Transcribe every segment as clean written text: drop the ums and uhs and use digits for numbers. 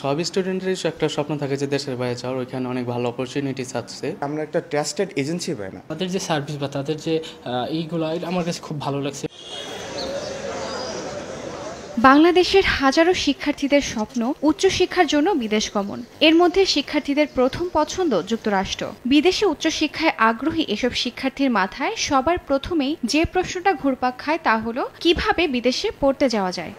সব স্টুডেন্টেরই একটা স্বপ্ন থাকে যে দেশের বাইরে যাওয়ার, ওইখানে অনেক ভালো অপরচুনিটিস আছে। আমরা একটা ট্রাস্টেড এজেন্সি পাই না। তাদের যে সার্ভিস বা তাদের যে এইগুলো আমার কাছে খুব ভালো লাগছে। বাংলাদেশের হাজারো শিক্ষার্থীদের স্বপ্ন উচ্চশিক্ষার জন্য বিদেশ গমন। এর মধ্যে শিক্ষার্থীদের প্রথম পছন্দ যুক্তরাষ্ট্র। বিদেশে উচ্চশিক্ষায় আগ্রহী এসব শিক্ষার্থীর মাথায় সবার প্রথমেই যে প্রশ্নটা ঘুরপাক খায় তা হলো কিভাবে বিদেশে পড়তে যাওয়া যায়।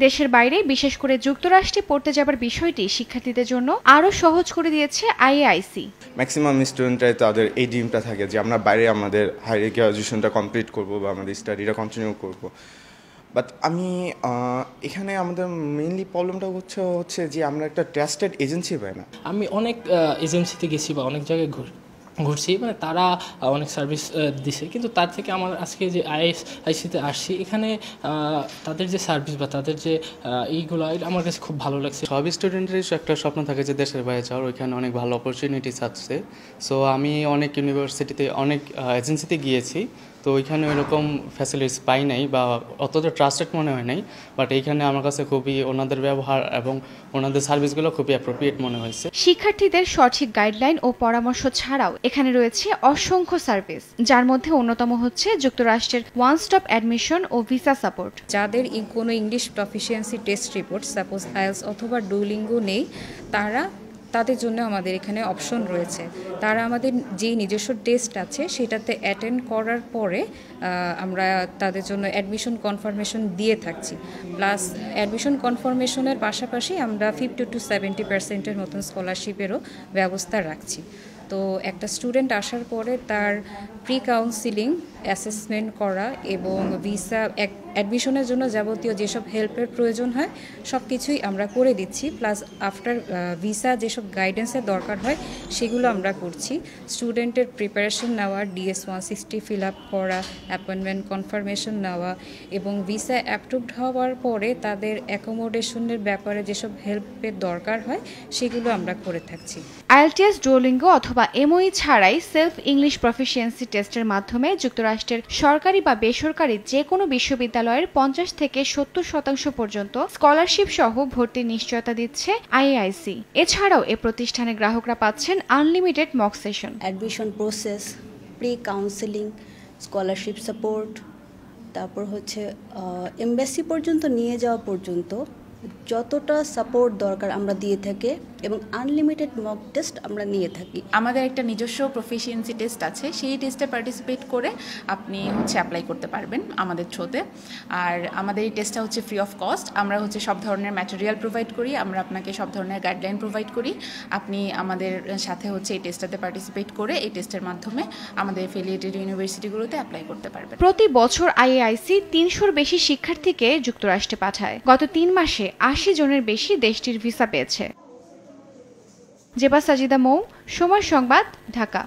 দেশের বাইরে বিশেষ করে যুক্তরাষ্ট্রে পড়তে যাবার বিষয়টি শিক্ষার্থীদের জন্য আরও সহজ করে দিয়েছে আইএআইসি। ম্যাক্সিমাম স্টুডেন্টরাই তাদের এই ড্রিমটা থাকে যে আমরা বাইরে আমাদের হায়ার গ্র্যাজুয়েশনটা কমপ্লিট করব বা আমাদের স্টাডিটা কন্টিনিউ করব। বাট আমি এখানে আমাদের মেইনলি প্রবলেমটা হচ্ছে যে আমরা একটা ট্রাস্টেড এজেন্সি পাই না। আমি অনেক এজেন্সিতে গেছি বা অনেক জায়গায় ঘুরছি, মানে তারা অনেক সার্ভিস দিছে, কিন্তু তার থেকে আমার আজকে যে আইএসআইসিতে আসছি, এখানে তাদের যে সার্ভিস বা তাদের যে এইগুলো আমার কাছে খুব ভালো লাগছে। সব স্টুডেন্টেরই একটা স্বপ্ন থাকে যে দেশের বাইরে যাওয়ার, ওইখানে অনেক ভালো অপরচুনিটিস আছে। সো আমি অনেক ইউনিভার্সিটিতে অনেক এজেন্সিতে গিয়েছি, তো ওইখানে ওইরকম ফ্যাসিলিটিস পাই নাই বা অতটা ট্রাস্টেড মনে হয় নাই। বাট এইখানে আমার কাছে খুবই ওনাদের ব্যবহার এবং ওনাদের সার্ভিসগুলো খুবই অ্যাপ্রোপ্রিয়েট মনে হয়েছে। শিক্ষার্থীদের সঠিক গাইডলাইন ও পরামর্শ ছাড়াও এখানে রয়েছে অসংখ্য সার্ভিস, যার মধ্যে অন্যতম হচ্ছে যুক্তরাষ্ট্রের ওয়ান স্টপ অ্যাডমিশন ও ভিসা সাপোর্ট। যাদের কোনো English proficiency test report suppose IELTS অথবা ডুওলিঙ্গো নেই, তাদের জন্য আমাদের এখানে অপশন রয়েছে। তারা আমাদের যেই নিজস্ব টেস্ট আছে সেটাতে অ্যাটেন্ড করার পরে আমরা তাদের জন্য অ্যাডমিশন কনফার্মেশন দিয়ে থাকছি। প্লাস অ্যাডমিশন কনফার্মেশনের পাশাপাশি আমরা 50 to 70% মতন স্কলারশিপেরও ব্যবস্থা রাখছি। তো একটা স্টুডেন্ট আসার পরে তার প্রি কাউন্সিলিং, অ্যাসেসমেন্ট করা এবং ভিসা অ্যাডমিশনের জন্য যাবতীয় যেসব হেল্পের প্রয়োজন হয় সব কিছুই আমরা করে দিচ্ছি। প্লাস আফটার ভিসা যেসব গাইডেন্সের দরকার হয় সেগুলো আমরা করছি। স্টুডেন্টের প্রিপারেশন নেওয়া, DS-160 ফিল আপ করা, অ্যাপয়েন্টমেন্ট কনফার্মেশন নেওয়া এবং ভিসা অ্যাপ্রুভড হওয়ার পরে তাদের অ্যাকোমোডেশনের ব্যাপারে যেসব হেল্পের দরকার হয় সেগুলো আমরা করে থাকছি। আইএলটিএস, ডুওলিঙ্গো অথবা এমওই ছাড়াই সেলফ ইংলিশ প্রফিসিয়েন্সি টেস্টের মাধ্যমে যুক্তরাষ্ট্রের সরকারি বা বেসরকারি যে কোনো বিশ্ববিদ্যালয়ের 50 থেকে 70% পর্যন্ত স্কলারশিপ সহ ভর্তির নিশ্চয়তা দিচ্ছে আইএআইসি। এছাড়াও এ প্রতিষ্ঠানে গ্রাহকরা পাচ্ছেন unlimited mock session, admission process, pre counselling, scholarship support, তারপর হচ্ছে এমবাসি পর্যন্ত নিয়ে যাওয়া পর্যন্ত যতটা সাপোর্ট দরকার আমরা দিয়ে থাকি এবং আনলিমিটেড মক টেস্ট আমরা নিয়ে থাকি। আমাদের একটা নিজস্ব প্রফিসিয়েন্সি টেস্ট আছে, সেই টেস্টে পার্টিসিপেট করে আপনি অ্যাপ্লাই করতে পারবেন আমাদের থ্রুতে। আর আমাদের এই টেস্টটা হচ্ছে ফ্রি অফ কস্ট। আমরা সব ধরনের ম্যাটেরিয়াল প্রোভাইড করি, আমরা আপনাকে সব ধরনের গাইডলাইন প্রোভাইড করি। আপনি আমাদের সাথে এই টেস্টটাতে পার্টিসিপেট করে এই টেস্টের মাধ্যমে আমাদের এফিলিয়েটেড ইউনিভার্সিটিগুলোতে অ্যাপ্লাই করতে পারবেন। প্রতি বছর আইএআইসি 300-র বেশি শিক্ষার্থীকে যুক্তরাষ্ট্রে পাঠায়। গত 3 মাসে 80 জনের বেশি দেশটির ভিসা পেয়েছে। জেবা সাজিদা মৌ, সময় সংবাদ, ঢাকা।